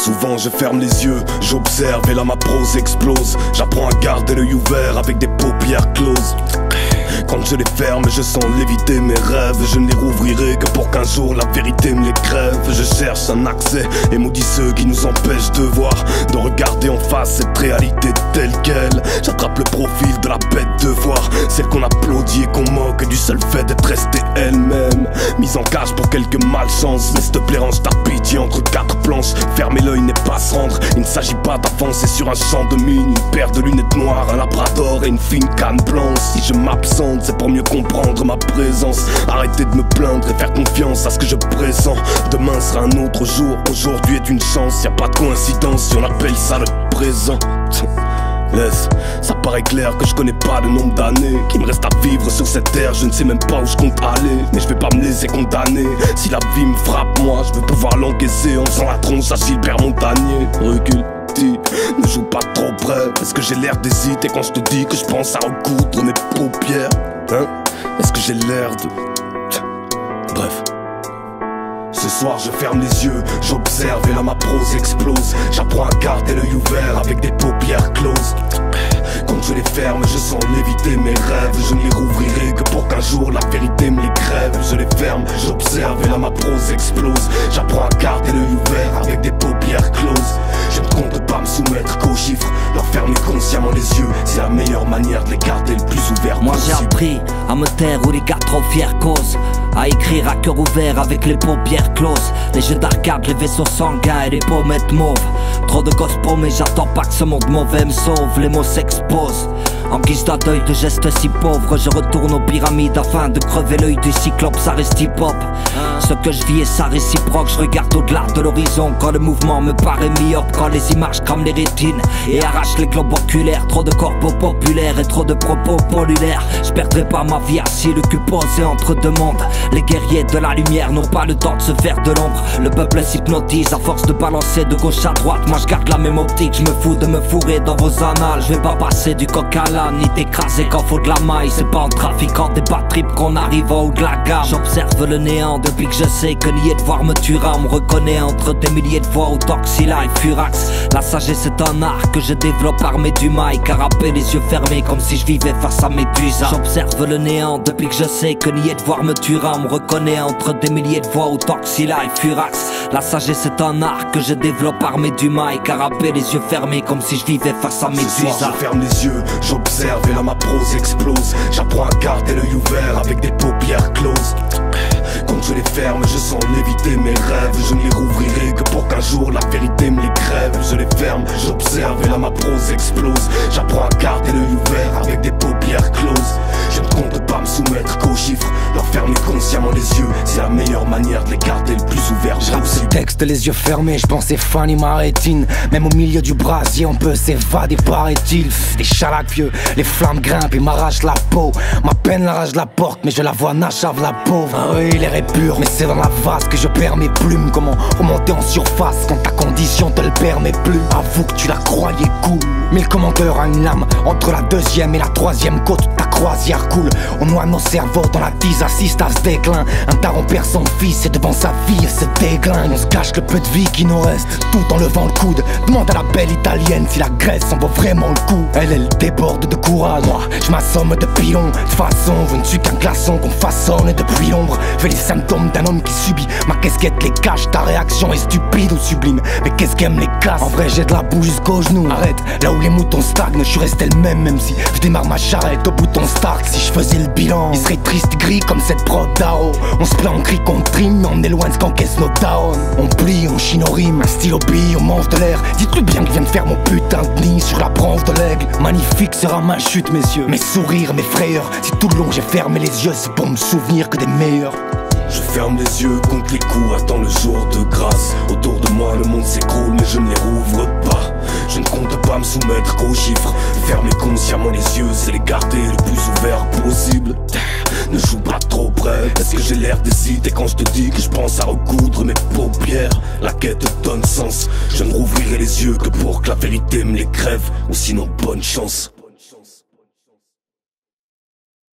Souvent je ferme les yeux, j'observe et là ma prose explose. J'apprends à garder l'œil ouvert avec des paupières closes. Quand je les ferme, je sens léviter mes rêves. Je ne les rouvrirai que pour qu'un jour la vérité me les crève. Je cherche un accès et maudit ceux qui nous empêchent de voir, de regarder en face cette réalité telle qu'elle. J'attrape le profil de la bête de voir, celle qu'on applaudit et qu'on moque du seul fait d'être restée elle-même. Mise en cage pour quelques malchances, mais s'il te plaît range ta pitié entre quatre planches. Fermer l'œil n'est pas se rendre, il ne s'agit pas d'avancer sur un champ de mine. Une paire de lunettes noires, un labrador et une fine canne blanche. Si je m'absente, c'est pour mieux comprendre ma présence. Arrêtez de me plaindre et faire confiance à ce que je pressens. Demain sera un autre jour, aujourd'hui est une chance. Y a pas de coïncidence si on appelle ça le présent. Laisse, ça paraît clair que je connais pas le nombre d'années qu'il me reste à vivre sur cette terre. Je ne sais même pas où je compte aller, mais je vais pas me laisser condamner. Si la vie me frappe, moi je veux pouvoir l'encaisser en faisant la tronche à Gilbert Montagnier. Recule, ne joue pas trop près. Est-ce que j'ai l'air d'hésiter quand je te dis que je pense à recoudre mes paupières, hein? Est-ce que j'ai l'air de... Bref. Ce soir je ferme les yeux, j'observe et là ma prose explose. J'apprends à garder l'œil ouvert avec des paupières closes. Quand je les ferme, je sens léviter mes rêves. Je ne les rouvrirai que pour qu'un jour la vérité me les crève. Je les ferme, j'observe et là ma prose explose. J'apprends à garder l'œil ouvert avec des paupières closes. Je ne compte pas me soumettre qu'aux chiffres, leur fermer consciemment les yeux. C'est la meilleure manière de les garder le plus ouvert Moi possible. j'ai appris à me taire où les gars trop fiers causent, à écrire à cœur ouvert avec les paupières closes. Les jeux d'arcade, les vaisseaux sanguins et les pommettes mauves. Trop de gosses paumés, j'attends pas que ce monde mauvais me sauve. Les mots s'exposent en guise d'un deuil de gestes si pauvres. Je retourne aux pyramides afin de crever l'œil du cyclope. Ça reste hip-hop, ce que je vis est ça réciproque. Je regarde au-delà de l'horizon quand le mouvement me paraît myope. Quand les images crament les rétines et arrachent les globes oculaires. Trop de corpos populaires et trop de propos pollulaires. Je perdrai pas ma vie assis le cul posé entre deux mondes. Les guerriers de la lumière n'ont pas le temps de se faire de l'ombre. Le peuple s'hypnotise à force de balancer de gauche à droite. Moi je garde la même optique, je me fous de me fourrer dans vos annales. Je vais pas passer du coq à l'âne, ni t'écraser quand faut de la maille. C'est pas en trafiquant des bad trips qu'on arrive en haut de la gamme. J'observe le néant depuis que je sais que nier de voir me tuera. On me reconnaît entre des milliers de voix au Toxila et Furax. La sagesse est un art que je développe armé du mail. Carapé les yeux fermés comme si je vivais face à Médusa. J'observe le néant depuis que je sais que nier de voir me tuera. On me reconnaît entre des milliers de voix au Toxila et Furax. La sagesse est un art que je développe armé du mail. Carapé les yeux fermés comme si je vivais face à Médusa. Ce soir je ferme les yeux, j'observe et là ma prose explose. J'apprends à garder l'œil ouvert avec des paupières closes. Quand je les ferme, je sens léviter mes rêves. Je ne les rouvrirai que pour qu'un jour la vérité me les crève. Je les ferme, j'observe et là ma prose explose. J'apprends à garder l'œil ouvert avec des paupières closes. Je ne compte pas me soumettre qu'aux chiffres, leur fermer consciemment les yeux. C'est la meilleure manière de les garder le plus ouvert Je rappe ce texte les yeux fermés, je pensais Fanny ma rétine. Même au milieu du brasier on peut s'évader paraît-il. Des chalapieux, les flammes grimpent et m'arrachent la peau. Ma peine l'arrache de la porte mais je la vois nachave la pauvre. Ah oui l'air est pur mais c'est dans la vase que je perds mes plumes. Comment remonter en surface quand ta condition te le permet plus. Avoue que tu la croyais cool, mais le commandeur a une lame entre la deuxième et la troisième côte. Ta croisière coule, on noie nos cerveaux dans la tise, assiste à ce déclin. Un daron perd son fils et devant sa fille elle se déglingue. On se cache le peu de vie qui nous reste tout en levant le coude. Demande à la belle italienne si la Grèce en vaut vraiment le coup. Elle déborde de courage, moi je m'assomme de pilon. De toute façon je ne suis qu'un glaçon qu'on façonne depuis l'ombre. Fais les symptômes d'un homme qui subit, ma casquette les cache. Ta réaction est stupide ou sublime, mais qu'est-ce qu'elle me les casse. En vrai j'ai de la boue jusqu'aux genoux. Arrête, là où les moutons stagnent, je suis resté le même si je démarre ma charrette au bouton Stark. Si je faisais le bilan, il serait triste gris comme cette prod d'Aro. On se plaint, on crie, qu'on trime, mais on est loin de ce qu'encaisse nos darons. On plie, on chine aux rimes, un stylo bille, on mange de l'air. Dites-lui bien que je viens de faire mon putain de nid sur la branche de l'aigle. Magnifique sera ma chute messieurs, mes sourires, mes frayeurs. Si tout le long j'ai fermé les yeux, c'est pour me souvenir que des meilleurs. Je ferme les yeux, compte les coups, attends le jour de grâce. Autour de moi le monde s'écroule mais je ne les rouvre pas. Je ne compte pas me soumettre qu'aux chiffres. Fermer consciemment les yeux, c'est les garder le plus ouvert possible. Ne joue pas trop près, est-ce que j'ai l'air d'hésiter quand je te dis que je pense à recoudre mes paupières? La quête donne sens, je ne rouvrirai les yeux que pour que la vérité me les crève. Ou sinon bonne chance.